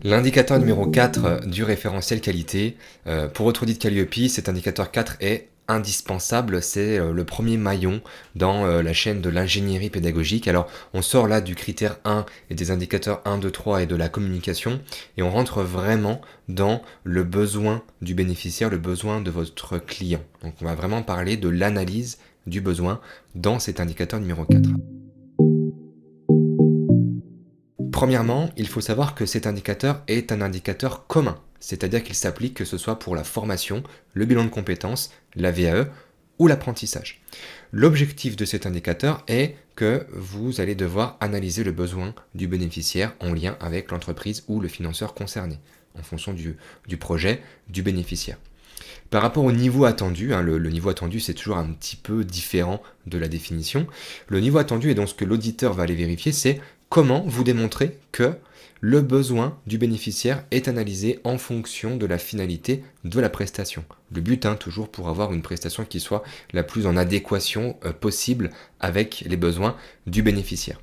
L'indicateur numéro 4 du référentiel qualité, pour votre audit Calliope, cet indicateur 4 est indispensable, c'est le premier maillon dans la chaîne de l'ingénierie pédagogique. Alors on sort là du critère 1 et des indicateurs 1, 2, 3 et de la communication et on rentre vraiment dans le besoin du bénéficiaire, le besoin de votre client. Donc on va vraiment parler de l'analyse du besoin dans cet indicateur numéro 4. Premièrement, il faut savoir que cet indicateur est un indicateur commun, c'est-à-dire qu'il s'applique que ce soit pour la formation, le bilan de compétences, la VAE ou l'apprentissage. L'objectif de cet indicateur est que vous allez devoir analyser le besoin du bénéficiaire en lien avec l'entreprise ou le financeur concerné, en fonction du projet du bénéficiaire. Par rapport au niveau attendu, le niveau attendu c'est toujours un petit peu différent de la définition. Le niveau attendu et donc ce que l'auditeur va aller vérifier, c'est comment vous démontrez que le besoin du bénéficiaire est analysé en fonction de la finalité de la prestation. Le but, toujours pour avoir une prestation qui soit la plus en adéquation possible avec les besoins du bénéficiaire.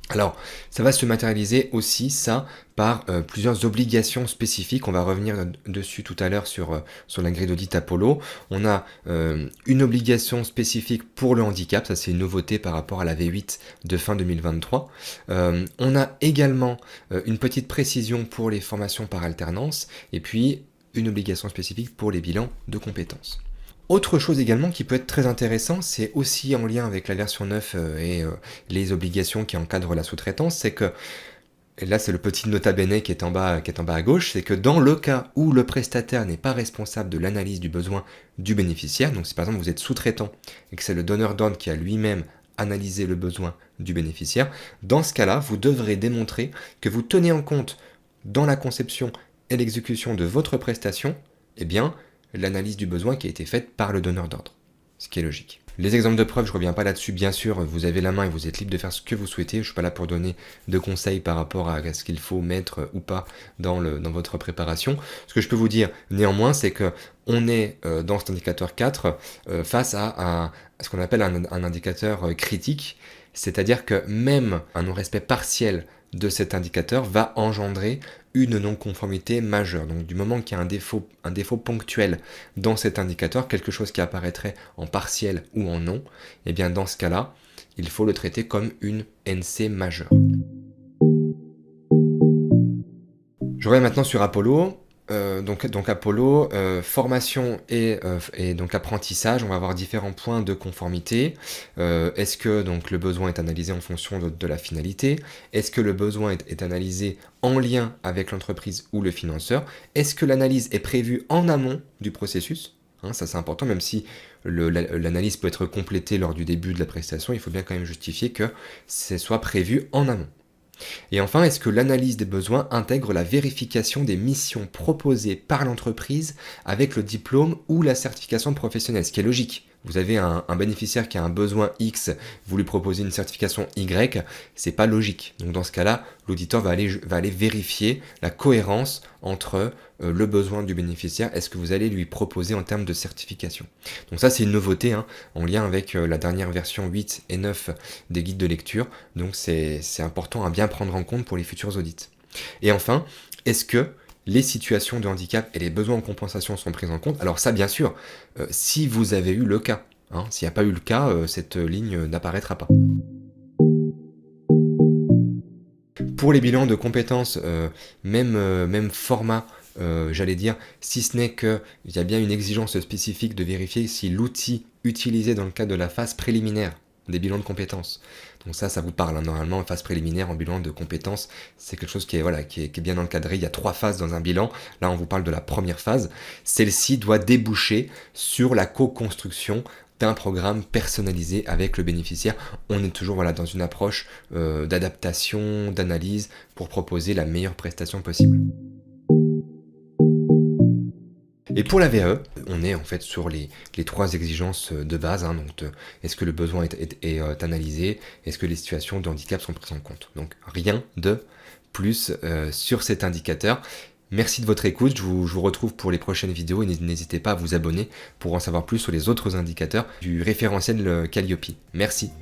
Alors, ça va se matérialiser aussi, ça, par plusieurs obligations spécifiques. On va revenir dessus tout à l'heure sur la grille d'audit Apollo. On a une obligation spécifique pour le handicap, ça c'est une nouveauté par rapport à la V8 de fin 2023. On a également une petite précision pour les formations par alternance, et puis une obligation spécifique pour les bilans de compétences. Autre chose également qui peut être très intéressant, c'est aussi en lien avec la version 9 et les obligations qui encadrent la sous-traitance, c'est que, et là c'est le petit nota bene qui est en bas à gauche, c'est que dans le cas où le prestataire n'est pas responsable de l'analyse du besoin du bénéficiaire, donc si par exemple vous êtes sous-traitant et que c'est le donneur d'ordre qui a lui-même analysé le besoin du bénéficiaire, dans ce cas-là, vous devrez démontrer que vous tenez en compte dans la conception et l'exécution de votre prestation, eh bien, l'analyse du besoin qui a été faite par le donneur d'ordre, ce qui est logique. Les exemples de preuves, je ne reviens pas là-dessus, bien sûr, vous avez la main et vous êtes libre de faire ce que vous souhaitez, je ne suis pas là pour donner de conseils par rapport à ce qu'il faut mettre ou pas dans votre préparation. Ce que je peux vous dire néanmoins, c'est que on est dans cet indicateur 4 face à ce qu'on appelle un indicateur critique, c'est-à-dire que même un non-respect partiel de cet indicateur va engendrer une non-conformité majeure. Donc du moment qu'il y a un défaut ponctuel dans cet indicateur, quelque chose qui apparaîtrait en partiel ou en non, et bien dans ce cas-là, il faut le traiter comme une NC majeure. Je reviens maintenant sur Apollo. Donc Apollo, formation et donc apprentissage, on va avoir différents points de conformité. Est-ce que donc le besoin est analysé en fonction de la finalité? Est-ce que le besoin est analysé en lien avec l'entreprise ou le financeur? Est-ce que l'analyse est prévue en amont du processus? Ça c'est important, même si l'analyse peut être complétée lors du début de la prestation, il faut bien quand même justifier que ce soit prévu en amont. Et enfin, est-ce que l'analyse des besoins intègre la vérification des missions proposées par l'entreprise avec le diplôme ou la certification professionnelle, ce qui est logique. Vous avez un bénéficiaire qui a un besoin X, vous lui proposez une certification Y, c'est pas logique. Donc dans ce cas-là, l'auditeur va aller vérifier la cohérence entre le besoin du bénéficiaire et ce que vous allez lui proposer en termes de certification. Donc ça c'est une nouveauté en lien avec la dernière version 8 et 9 des guides de lecture. Donc c'est important à bien prendre en compte pour les futurs audits. Et enfin, est-ce que les situations de handicap et les besoins en compensation sont pris en compte? Alors ça, bien sûr, si vous avez eu le cas. S'il n'y a pas eu le cas, cette ligne n'apparaîtra pas. Pour les bilans de compétences, même format, j'allais dire, si ce n'est qu'il y a bien une exigence spécifique de vérifier si l'outil utilisé dans le cadre de la phase préliminaire des bilans de compétences. Donc ça vous parle, normalement, en phase préliminaire, en bilan de compétences, c'est quelque chose qui est bien encadré. Il y a 3 phases dans un bilan. Là, on vous parle de la première phase. Celle-ci doit déboucher sur la co-construction d'un programme personnalisé avec le bénéficiaire. On est toujours dans une approche d'adaptation, d'analyse, pour proposer la meilleure prestation possible. Et pour la VAE, on est en fait sur les 3 exigences de base. Donc, est-ce que le besoin est analysé? Est-ce que les situations de handicap sont prises en compte? Donc rien de plus sur cet indicateur. Merci de votre écoute, je vous retrouve pour les prochaines vidéos et n'hésitez pas à vous abonner pour en savoir plus sur les autres indicateurs du référentiel Calliope. Merci.